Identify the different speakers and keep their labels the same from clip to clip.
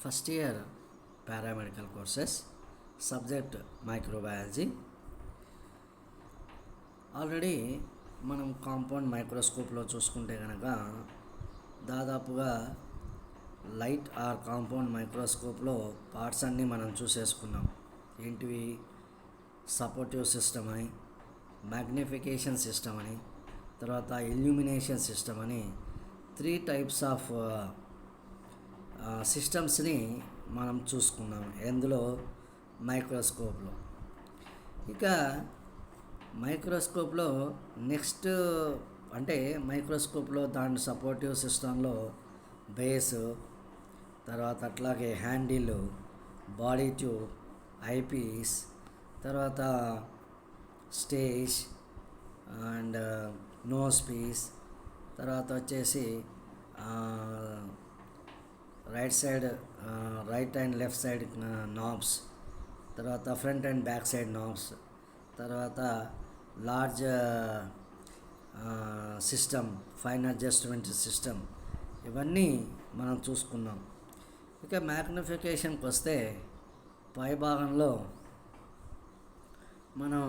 Speaker 1: First year paramedical courses, subject microbiology. Already మనం compound మైక్రోస్కోప్లో చూసుకుంటే కనుక దాదాపుగా లైట్ ఆర్ కాంపౌండ్ మైక్రోస్కోప్లో పార్ట్స్ అన్నీ మనం చూసేసుకున్నాం. ఏంటివి? సపోర్టివ్ సిస్టమ్ అని, మ్యాగ్నిఫికేషన్ సిస్టమ్ అని, తర్వాత ఇల్యూమినేషన్ సిస్టమ్ అని 3 టైప్స్ ఆఫ్ సిస్టమ్స్ని మనం చూసుకున్నాం ఎందులో మైక్రోస్కోప్లో. ఇక మైక్రోస్కోప్లో నెక్స్ట్ అంటే మైక్రోస్కోప్లో దాని సపోర్టివ్ సిస్టంలో బేసు, తర్వాత అట్లాగే హ్యాండిల్, బాడీ ట్యూబ్, ఐపీస్, తర్వాత స్టేజ్ అండ్ నోస్ పీస్, తర్వాత వచ్చేసి right and left side knobs, తర్వాత front and back side knobs, తర్వాత large system, fine adjustment system, ఇవన్నీ మనం చూసుకున్నాం. ఇక మ్యాగ్నిఫికేషన్కి వస్తే పై భాగంలో మనం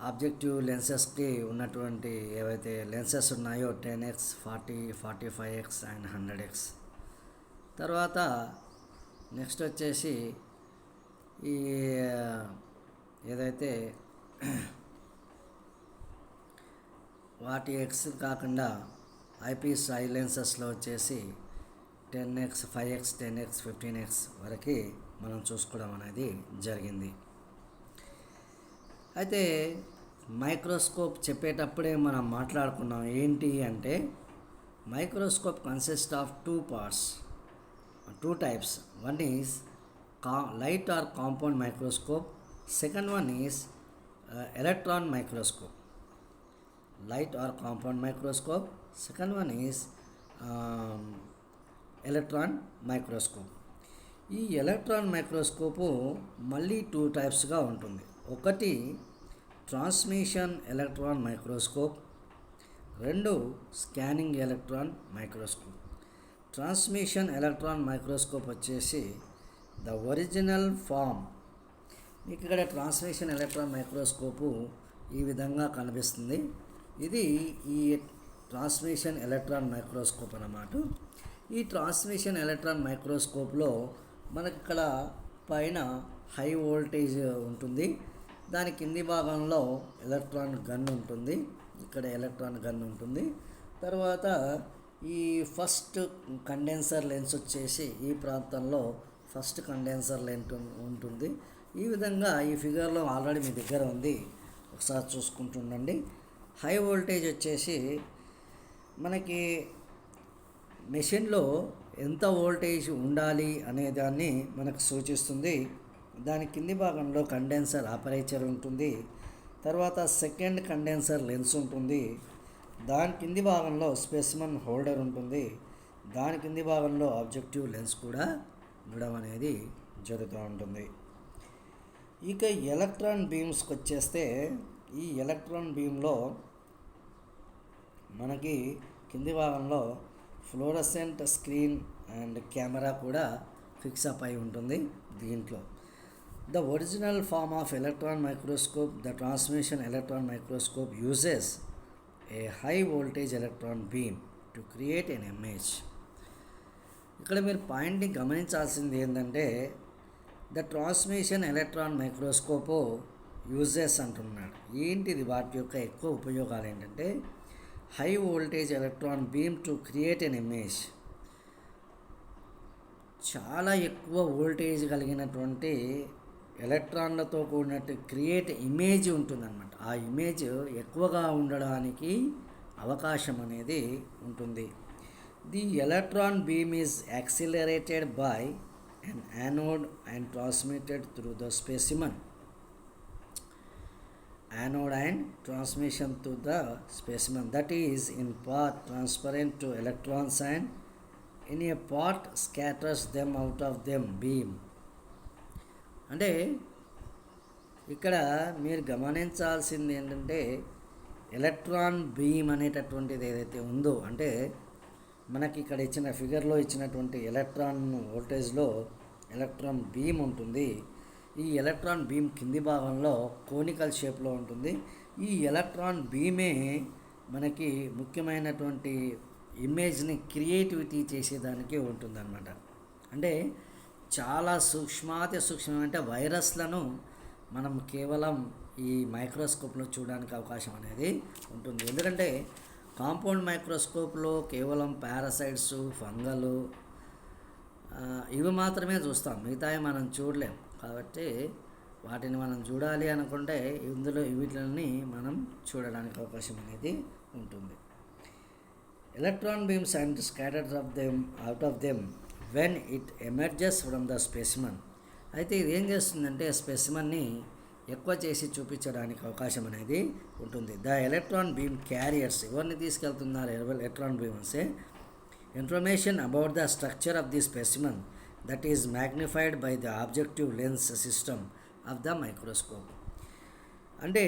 Speaker 1: ఆబ్జెక్టివ్ లెన్సెస్కి ఉన్నటువంటి ఏవైతే లెన్సెస్ ఉన్నాయో 10x, 40, 45x అండ్ 100x. తర్వాత నెక్స్ట్ వచ్చేసి ఈ ఏదైతే వాటి ఎక్స్ కాకుండా ఐపీస్ ఐ లెన్సెస్లో వచ్చేసి 10x, 5x, 10x, 15x వరకు మనం చూసుకోవడం అనేది జరిగింది. అయితే మైక్రోస్కోప్ చెప్పేటప్పుడే మనం మాట్లాడుకున్నాం ఏంటి అంటే microscope consist of 2 parts, 2 types. One is light or compound microscope, second one is electron microscope. Light or compound microscope, second one is electron microscope. ఈ ఎలక్ట్రాన్ మైక్రోస్కోపు మళ్ళీ 2 టైప్స్గా ఉంటుంది. ఒకటి transmission electron microscope, 2 scanning electron microscope. Transmission electron microscope వచ్చేసి the original form. మీకు ఇక్కడ transmission electron microscope ఈ విధంగా కనిపిస్తుంది. ఇది ఈ ట్రాన్స్మిషన్ ఎలక్ట్రాన్ మైక్రోస్కోప్ అన్నమాట. ఈ ట్రాన్స్మిషన్ ఎలక్ట్రాన్ మైక్రోస్కోప్లో మనకి ఇక్కడ పైన హై వోల్టేజ్ ఉంటుంది, దాని కింది భాగంలో ఎలక్ట్రాన్ గన్ ఉంటుంది, ఇక్కడ ఎలక్ట్రాన్ గన్ ఉంటుంది. తర్వాత ఈ ఫస్ట్ కండెన్సర్ లెన్స్ వచ్చేసి ఈ ప్రాంతంలో ఫస్ట్ కండెన్సర్ లెన్స్ ఉంటుంది. ఈ విధంగా ఈ ఫిగర్లో ఆల్రెడీ మీ దగ్గర ఉంది, ఒకసారి చూసుకుంటుండండి. హై వోల్టేజ్ వచ్చేసి మనకి మెషిన్లో ఎంత వోల్టేజ్ ఉండాలి అనే దాన్ని మనకు సూచిస్తుంది. దాని కింది భాగంలో కండెన్సర్ ఆపరేచర్ ఉంటుంది, తర్వాత సెకండ్ కండెన్సర్ లెన్స్ ఉంటుంది, దాని కింది భాగంలో స్పెసిమన్ హోల్డర్ ఉంటుంది, దాని కింది భాగంలో ఆబ్జెక్టివ్ లెన్స్ కూడా ఉండడం అనేది జరుగుతూ ఉంటుంది. ఇక ఎలక్ట్రాన్ బీమ్స్కి వచ్చేస్తే ఈ ఎలక్ట్రాన్ బీమ్లో మనకి కింది భాగంలో ఫ్లోరసెంట్ స్క్రీన్ అండ్ కెమెరా కూడా ఫిక్స్ అప్ అయి ఉంటుంది. దీంట్లో the original form of electron microscope, the transmission electron microscope uses a high voltage electron beam to create an image. ఇక్కడ మీరు పాయింట్ని గమనించాల్సింది ఏంటంటే the transmission electron microscope uses అంటున్నాడు. ఏంటిది? వాటి యొక్క ఎక్కువ ఉపయోగాలు ఏంటంటే high voltage electron beam to create an image. చాలా ఎక్కువ వోల్టేజ్ కలిగినటువంటి ఎలక్ట్రాన్లతో కూడినట్టు క్రియేట్ ఇమేజ్ ఉంటుందన్నమాట. ఆ ఇమేజ్ ఎక్కువగా ఉండడానికి అవకాశం అనేది ఉంటుంది. The electron beam is accelerated by an anode and transmitted through the specimen. Anode and transmission to the specimen, that is in part transparent to electrons and in a part scatters them out of them beam. అంటే ఇక్కడ మీరు గమనించాల్సింది ఏంటంటే electron beam అనేటటువంటిది ఏదైతే ఉందో అంటే మనకి ఇక్కడ ఇచ్చిన ఫిగర్లో ఇచ్చినటువంటి ఎలక్ట్రాన్ వోల్టేజ్లో ఎలక్ట్రాన్ బీమ్ ఉంటుంది. ఈ ఎలక్ట్రాన్ బీమ్ కింది భాగంలో కోనికల్ షేప్లో ఉంటుంది. ఈ ఎలక్ట్రాన్ బీమే మనకి ముఖ్యమైనటువంటి ఇమేజ్ని క్రియేటివిటీ చేసేదానికి ఉంటుందన్నమాట. అంటే చాలా సూక్ష్మాతి సూక్ష్మం, అంటే వైరస్లను మనం కేవలం ఈ మైక్రోస్కోప్లో చూడడానికి అవకాశం అనేది ఉంటుంది. ఎందుకంటే కాంపౌండ్ మైక్రోస్కోప్లో కేవలం పారాసైట్స్, ఫంగలు ఇవి మాత్రమే చూస్తాం, మిగతావి మనం చూడలేం. కాబట్టి వాటిని మనం చూడాలి అనుకుంటే ఇందులో వీటిని మనం చూడడానికి అవకాశం అనేది ఉంటుంది. Electron beams and scattered out of them when it emerges from the specimen. అయితే ఇది ఏం చేస్తుందంటే స్పెసిమన్ని ఎక్కువ చేసి చూపించడానికి అవకాశం అనేది ఉంటుంది. ద ఎలక్ట్రాన్ బీమ్ క్యారియర్స్, ఎవరిని తీసుకెళ్తున్నారు ఎలక్ట్రాన్ బీమ్సే, information about the structure of the specimen that is magnified by the objective lens system of the microscope. అంటే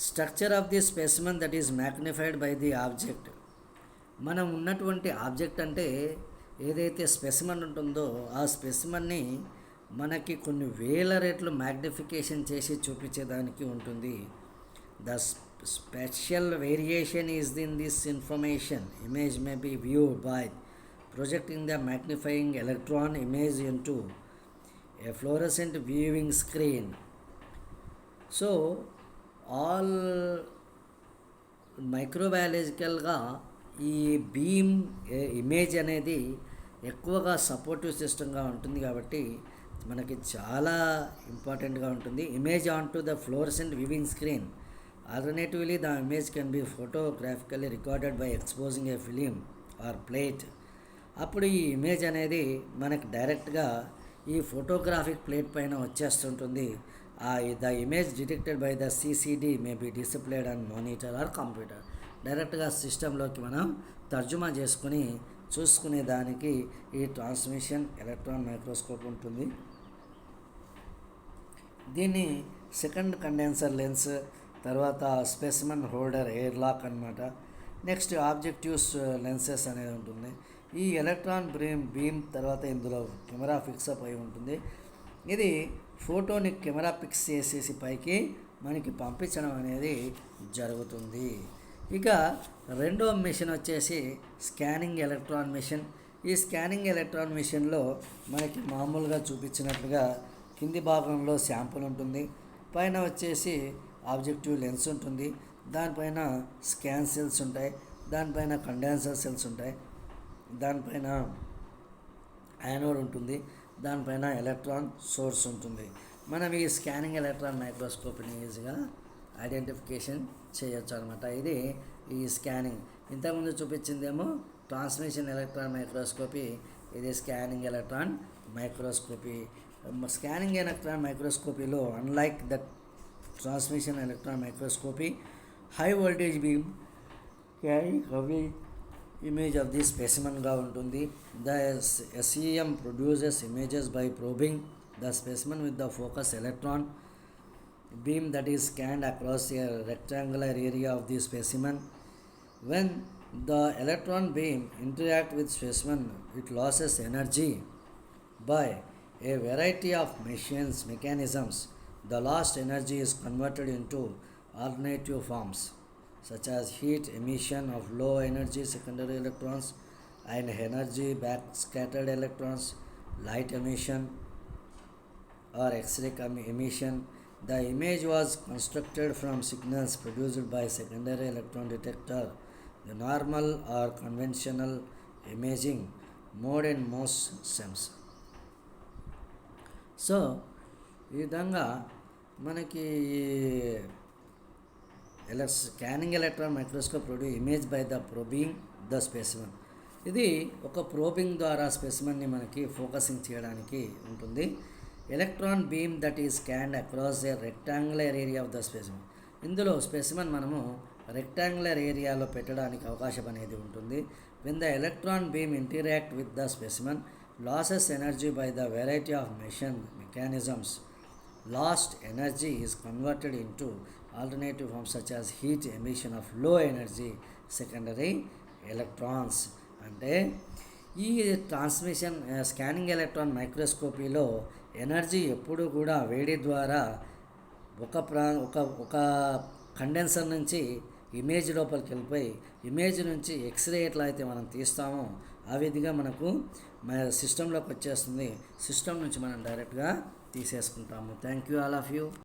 Speaker 1: structure of the specimen that is magnified by the object, మనం ఉన్నటువంటి object అంటే ఏదైతే specimen ఉంటుందో ఆ స్పెసిమన్ని మనకి కొన్ని వేల రెట్లు మ్యాగ్నిఫికేషన్ చేసి చూపించేదానికి ఉంటుంది. The special variation is in this information. Image may be viewed by projecting the magnifying electron image into a fluorescent viewing screen. So all మైక్రోబయాలజికల్గా ఈ బీమ్ ఇమేజ్ అనేది ఎక్కువగా సపోర్టివ్ సిస్టమ్గా ఉంటుంది కాబట్టి మనకి చాలా ఇంపార్టెంట్గా ఉంటుంది. Image on to the fluorescent viewing screen. Alternatively the image can be photographically recorded by exposing a film or plate. అప్పుడు ఈ ఇమేజ్ అనేది మనకి డైరెక్ట్గా ఈ ఫోటోగ్రాఫిక్ ప్లేట్ పైన వచ్చేస్తుంటుంది. The image detected by the CCD may be displayed on monitor or computer. డైరెక్ట్గా సిస్టంలోకి మనం తర్జుమా చేసుకుని చూసుకునే దానికి ఈ ట్రాన్స్మిషన్ ఎలక్ట్రాన్ మైక్రోస్కోప్ ఉంటుంది. దీన్ని సెకండ్ కండెన్సర్ లెన్స్, తర్వాత స్పెసిమన్ హోల్డర్ ఎయిర్ లాక్ అనమాట. నెక్స్ట్ ఆబ్జెక్టివ్స్ లెన్సెస్ అనేది ఉంటుంది. ఈ ఎలక్ట్రాన్ బీమ్ తర్వాత ఇందులో కెమెరా ఫిక్సప్ అయి ఉంటుంది. ఇది ఫోటోని కెమెరా పిక్స్ చేసేసి పైకి మనకి పంపించడం అనేది జరుగుతుంది. ఇక రెండో మిషన్ వచ్చేసి స్కానింగ్ ఎలక్ట్రాన్ మిషన్. ఈ స్కానింగ్ ఎలక్ట్రాన్ మిషన్లో మనకి మామూలుగా చూపించినట్లుగా కింది భాగంలో శాంపుల్ ఉంటుంది, పైన వచ్చేసి ఆబ్జెక్టివ్ లెన్స్ ఉంటుంది, దానిపైన స్కాన్ సెల్స్ ఉంటాయి, దానిపైన కండెన్సర్ సెల్స్ ఉంటాయి, దానిపైన యానోడ్ ఉంటుంది, దానిపైన ఎలక్ట్రాన్ సోర్స్ ఉంటుంది. మనం ఈ స్కానింగ్ ఎలక్ట్రాన్ మైక్రోస్కోప్ని ఈజీగా ఐడెంటిఫికేషన్ చేయొచ్చు అనమాట. ఇది ఈ స్కానింగ్. ఇంతకుముందు చూపించిందేమో ట్రాన్స్మిషన్ ఎలక్ట్రాన్ మైక్రోస్కోపీ, ఇది scanning electron microscopy. Scanning electron మైక్రోస్కోపీలో unlike the transmission electron microscopy, high voltage beam carrying away image of the స్పెసిమన్గా ఉంటుంది. The SEM produces images by probing the specimen with the focus electron beam that is scanned across a rectangular area of the specimen. When the electron beam interact with specimen, it loses energy by a variety of mechanisms. The lost energy is converted into alternative forms such as heat emission of low energy secondary electrons and energy backscattered electrons, light emission or X-ray emission. The image was constructed from signals produced by secondary electron detector, the normal or conventional imaging mode in most SEMs. So ఈ విధంగా మనకి scanning electron microscope produce image by the probing the specimen. ఇది ఒక probing ద్వారా స్పెసిమన్ని మనకి focusing చేయడానికి ఉంటుంది. Electron beam that is scanned across a rectangular area of the specimen. ఇందులో స్పెసిమన్ మనము రెక్టాంగులర్ ఏరియాలో పెట్టడానికి అవకాశం అనేది ఉంటుంది. When the electron beam interact with the specimen, losses energy by the variety of mechanisms. Lost energy is converted into alternative forms such as heat emission of లో energy secondary electrons అంటే ఈ transmission scanning electron మైక్రోస్కోపీలో energy ఎప్పుడూ కూడా వేడి ద్వారా ఒక condenser నుంచి image లోపలికి వెళ్ళిపోయి ఇమేజ్ నుంచి ఎక్స్రే ఎట్లా అయితే మనం తీస్తామో ఆ విధిగా మనకు సిస్టంలోకి వచ్చేస్తుంది. సిస్టమ్ నుంచి మనం డైరెక్ట్గా తీసేసుకుంటాము. Thank you all of you.